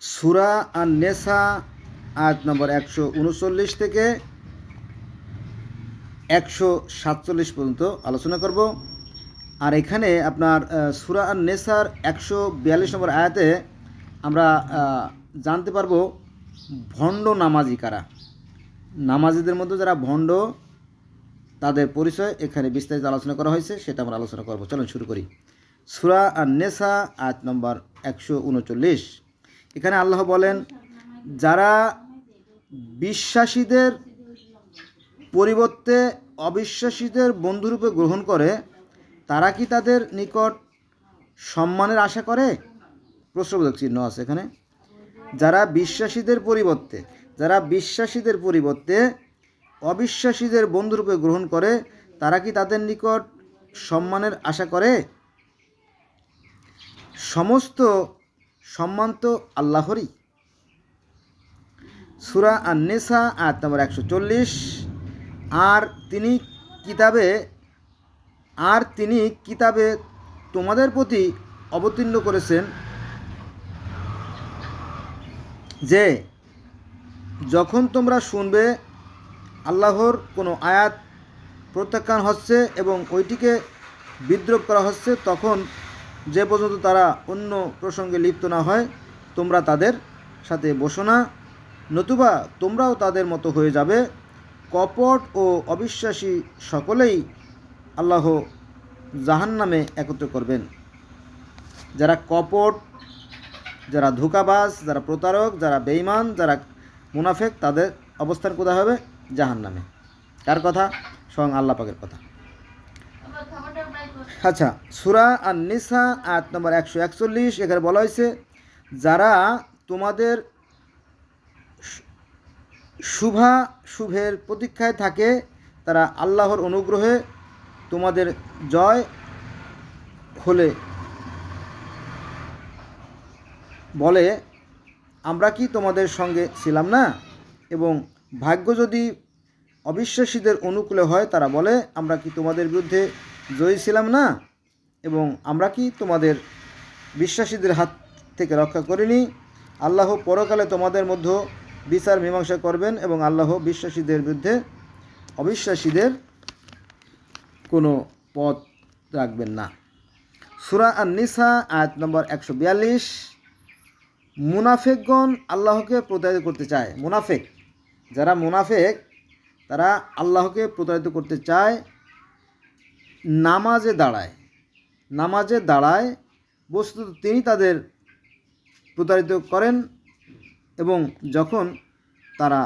সূরা আন-নেসা আয়াত নম্বর 139 থেকে 147 পর্যন্ত আলোচনা করব। আর এখানে আপনার সূরা আন-নেসার 142 নম্বর আয়াতে আমরা জানতে পারবো ভণ্ড নামাজি কারা। নামাজিদের মধ্যে যারা ভণ্ড তাদের পরিচয় এখানে বিস্তারিত আলোচনা করা হয়েছে, সেটা আমরা আলোচনা করব। চলুন শুরু করি। সূরা আন-নেসা আয়াত নম্বর 139। এখানে আল্লাহ বলেন, যারা বিশ্বাসীদের পরিবর্তে অবিশ্বাসীদের বন্ধুরূপে গ্রহণ করে তারা কি তাদের নিকট সম্মানের আশা করে? প্রশ্নবোধক চিহ্ন আছে এখানে। যারা বিশ্বাসীদের পরিবর্তে অবিশ্বাসীদের বন্ধুরূপে গ্রহণ করে তারা কি তাদের নিকট সম্মানের আশা করে? সমস্ত সম্মান তো আল্লাহরই। সূরা আন-নেসা আয়াত নম্বর 140। আর তিনি কিতাবে তোমাদের প্রতি অবতীর্ণ করেছেন যে যখন তোমরা শুনবে আল্লাহর কোনো আয়াত প্রত্যাখ্যান হচ্ছে এবং ওইটিকে বিদ্রূপ করা হচ্ছে, তখন যে পর্যন্ত তারা অন্য প্রসঙ্গে লিপ্ত না হয় তোমরা তাদের সাথে বসো না, নতুবা তোমরাও তাদের মতো হয়ে যাবে। কপট ও অবিশ্বাসী সকলেই আল্লাহ জাহান্নামে একত্র করবেন। যারা কপট, যারা ধোঁকাবাজ, যারা প্রতারক, যারা বেঈমান, যারা মুনাফেক, তাদের অবস্থান কোথায় হবে? জাহান্নামে। কার কথা? স্বয়ং আল্লাহ পাকের কথা। আচ্ছা, সূরা আন-নিসা আয়াত নম্বর 141। এখানে বলা হয়েছে, যারা তোমাদের শুভের প্রতীক্ষায় থাকে তারা আল্লাহর অনুগ্রহে তোমাদের জয় হলে বলে, আমরা কি তোমাদের সঙ্গে ছিলাম না? এবং ভাগ্য যদি অবিশ্বাসীদের অনুকূলে হয় তারা বলে, আমরা কি তোমাদের বিরুদ্ধে জয়ী ছিলাম না? এবং আমরা কি তোমাদের বিশ্বাসীদের হাত থেকে রক্ষা করিনি? আল্লাহ পরকালে তোমাদের মধ্যে বিচার মীমাংসা করবেন এবং আল্লাহ বিশ্বাসীদের বিরুদ্ধে অবিশ্বাসীদের কোনো পথ রাখবেন না। সূরা আন-নিসা আয়াত নম্বর 142। মুনাফেকগণ আল্লাহকে প্রতারিত করতে চায়। যারা মুনাফেক তারা আল্লাহকে প্রতারিত করতে চায়। নামাজে দাঁড়ায় বস্তুত তিনি তাদের প্রতারিত করেন, এবং যখন তারা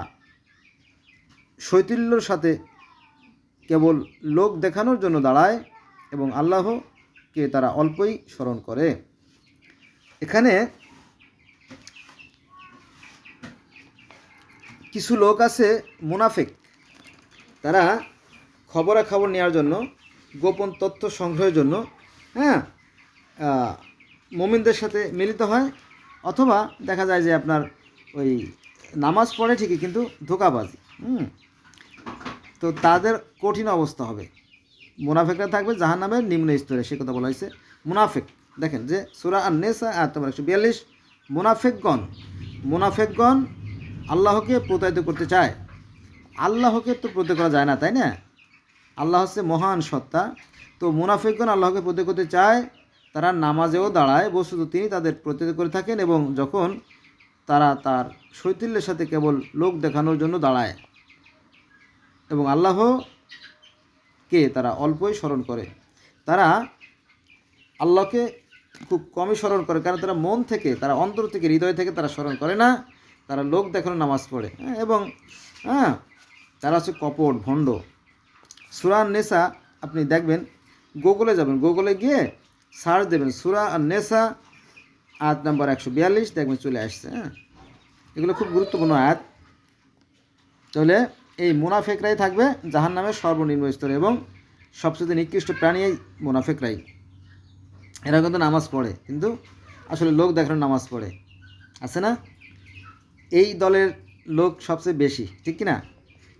শৈথিল্যর সাথে কেবল লোক দেখানোর জন্য দাঁড়ায় এবং আল্লাহকে তারা অল্পই স্মরণ করে। এখানে কিছু লোক আছে মুনাফিক, তারা খবরাখবর নেওয়ার জন্য, গোপন তথ্য সংগ্রহের জন্য মুমিনদের সাথে মিলিত হয়, অথবা দেখা যায় যে আপনার ওই নামাজ পড়ে ঠিকই কিন্তু ধোঁকাবাজি। তো তাদের কঠিন অবস্থা হবে। মুনাফিকরা থাকবে জাহান্নামের নিম্ন স্তরে, সে কথা বলা হয়েছে। মুনাফিক দেখেন যে সূরা আন-নিসা আয়াত নম্বর 142। মুনাফিকগণ আল্লাহকে প্রতারিত করতে চায়। আল্লাহকে তো প্রতারিত করা যায় না, তাই না? আল্লাহ হচ্ছে মহান সত্তা। তো মুনাফিকগণ আল্লাহকে প্রতারিত করতে চায়, তারা নামাজেও দাঁড়ায় বস্তুত তিনি তাদের প্রতারিত করে থাকেন, এবং যখন তারা তার শৈথিল্যের সাথে কেবল লোক দেখানোর জন্য দাঁড়ায় এবং আল্লাহকে তারা অল্পই স্মরণ করে। তারা আল্লাহকে খুব কমই স্মরণ করে, কারণ তারা মন থেকে, তারা অন্তর থেকে, হৃদয় থেকে তারা স্মরণ করে না। তারা লোক দেখানো নামাজ পড়ে, এবং তারা হচ্ছে কপট, ভণ্ড। সূরা আন-নিসা আপনি দেখবেন, গুগলে যাবেন, গুগলে গিয়ে সার্চ দেবেন সূরা আন-নিসা আয়াত নাম্বার 142, দেখবেন চলে আসছে। এগুলো খুব গুরুত্বপূর্ণ আয়াত। তাহলে এই মুনাফিকরাই থাকবে জাহান্নামের সর্বনিম্ন স্তরে, এবং সবচেয়ে নিকৃষ্ট প্রাণী এই মুনাফিকরাই। এরা কিন্তু নামাজ পড়ে, কিন্তু আসলে লোক দেখানোর নামাজ পড়ে, আছে না? এই দলের লোক সবচেয়ে বেশি, ঠিক কি না?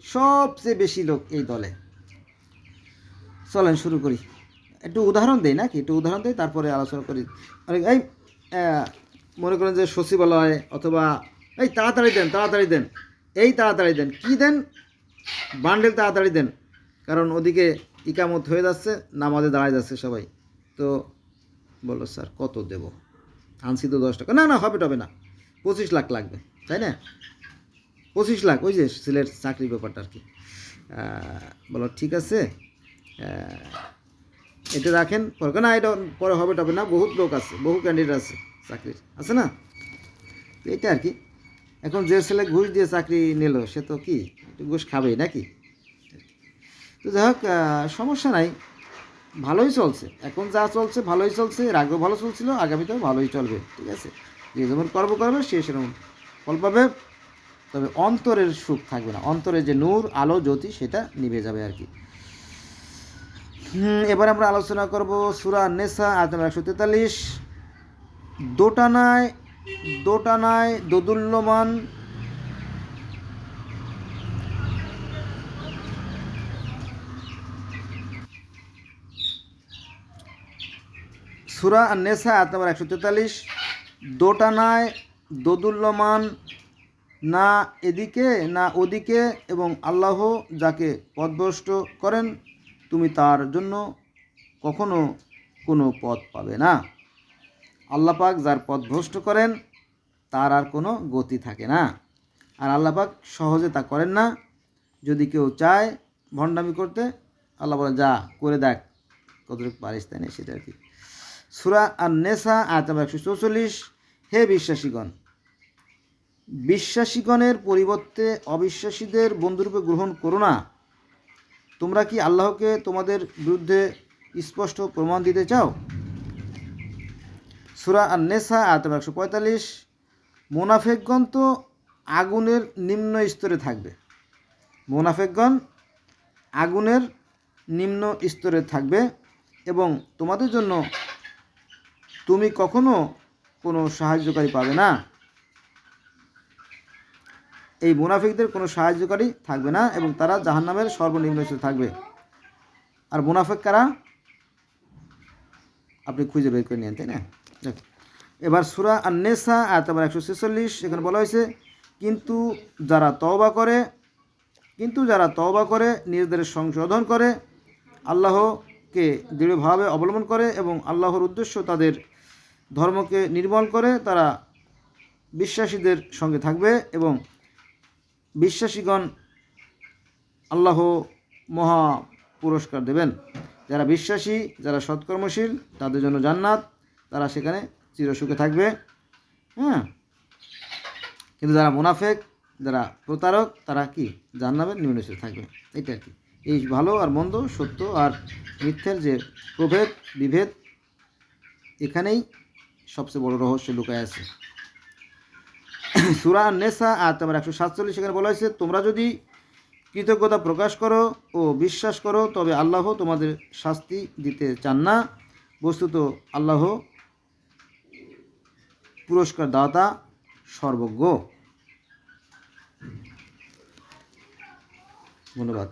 সবচেয়ে বেশি লোক এই দলে। চলেন শুরু করি। একটু উদাহরণ দেই নাকি? একটু উদাহরণ দেই, তারপরে আলোচনা করি। এই মনে করেন যে সচিবালয় অথবা এই তাড়াতাড়ি দেন এই তাড়াতাড়ি দেন, কী দেন, বান্ডেল তাড়াতাড়ি দেন, কারণ ওদিকে ইকামত হয়ে যাচ্ছে, নামাজে দাঁড়ায় যাচ্ছে সবাই। তো বললো স্যার কত দেব, আনছি তো 10 টাকা, না হবে না, 25 লাখ লাগবে, তাই না? 25 লাখ, ওই যে ছেলের চাকরির ব্যাপারটা আর কি। বলো ঠিক আছে, এটা রাখেন, পরে না এটা পরে হবে না, বহুত লোক আছে, বহু ক্যান্ডিডেট আছে চাকরির, আছে না? এটা আর কি। এখন যে ছেলে ঘুষ দিয়ে চাকরি নিল সে তো কি একটু ঘুষ খাবেই নাকি? তো যাই হোক, সমস্যা নাই, ভালোই চলছে, এখন যা চলছে ভালোই চলছে, এর আগেও ভালো চলছিল, আগামীতেও ভালোই চলবে, ঠিক আছে? যে যেমন কর্ম করবে সে সেরকম ফল পাবে, তবে অন্তরের সুখ থাকবে না, অন্তরের যে নূর আলো জ্যোতি সেটা নিভে যাবে আর কি। এবার আমরা আলোচনা করব সূরা নেসা আয়াত নম্বর 143। দোটানায় দোদুল্যমান সূরা আন-নেসা আয়াত নম্বর 143। দোটানায় দোদুল্যমান, না এদিকে না ওদিকে, এবং আল্লাহ যাকে পথভ্রষ্ট করেন তুমি তার জন্য কখনো কোনো পথ পাবে না। আল্লাহ পাক যার পথভ্রষ্ট করেন তার আর কোনো গতি থাকে না, আর আল্লাহ পাক সহজে তা করেন না। যদি কেউ চায় ভণ্ডামি করতে, আল্লাহ বলেন যা করে দেখ কতটুকু পারিস, তাই না? সেটা আর কি। সূরা আন-নেসা আয়াত নম্বর 144। হে বিশ্বাসীগণের পরিবর্তে অবিশ্বাসীদের বন্ধুরূপে গ্রহণ করো না। তোমরা কি আল্লাহকে তোমাদের বিরুদ্ধে স্পষ্ট প্রমাণ দিতে চাও? সূরা আন-নেসা আয়াত নম্বর 145। মুনাফিকগণ তো আগুনের নিম্ন স্তরে থাকবে, মুনাফিকগণ আগুনের নিম্ন স্তরে থাকবে, এবং তোমাদের জন্য তুমি কখনো কোনো সাহায্যকারী পাবে না। এই মুনাফিকদের কোনো সাহায্যকারী থাকবে না, এবং তারা জাহান্নামের সর্বনিম্ন স্তরে থাকবে। আর মুনাফিক কারা আপনি খুঁজে বের করে নিন, তাই না? এবার সূরা আন-নেসা আয়াত নম্বর 146, এখানে বলা হয়েছে কিন্তু যারা তওবা করে নিজেদের সংশোধন করে, আল্লাহকে দৃঢ়ভাবে অবলম্বন করে এবং আল্লাহর উদ্দেশ্য তাদের ধর্মকে নির্মল করে, তারা বিশ্বাসীদের সঙ্গে থাকবে, এবং বিশ্বাসীগণ আল্লাহ মহা পুরস্কার দেবেন। যারা বিশ্বাসী, যারা সৎকর্মশীল, তাদের জন্য জান্নাত, তারা সেখানে চিরসুখে থাকবে। কিন্তু যারা মুনাফিক, যারা প্রতারক, তারা কি জাহান্নামের নিম্ন স্তরে থাকবে। এটা আর কি। এই ভালো আর মন্দ, সত্য আর মিথ্যের যে বিভেদ, এখানেই সবচেয়ে বড় রহস্য লুকায় আছে। সূরা আন-নেসা আয়াত নম্বর 147, সেখানে বলা হয়েছে তোমরা যদি কৃতজ্ঞতা প্রকাশ করো ও বিশ্বাস করো তবে আল্লাহ তোমাদের শাস্তি দিতে চান না। বস্তুত আল্লাহ পুরস্কার দাতা, সর্বজ্ঞ। ধন্যবাদ।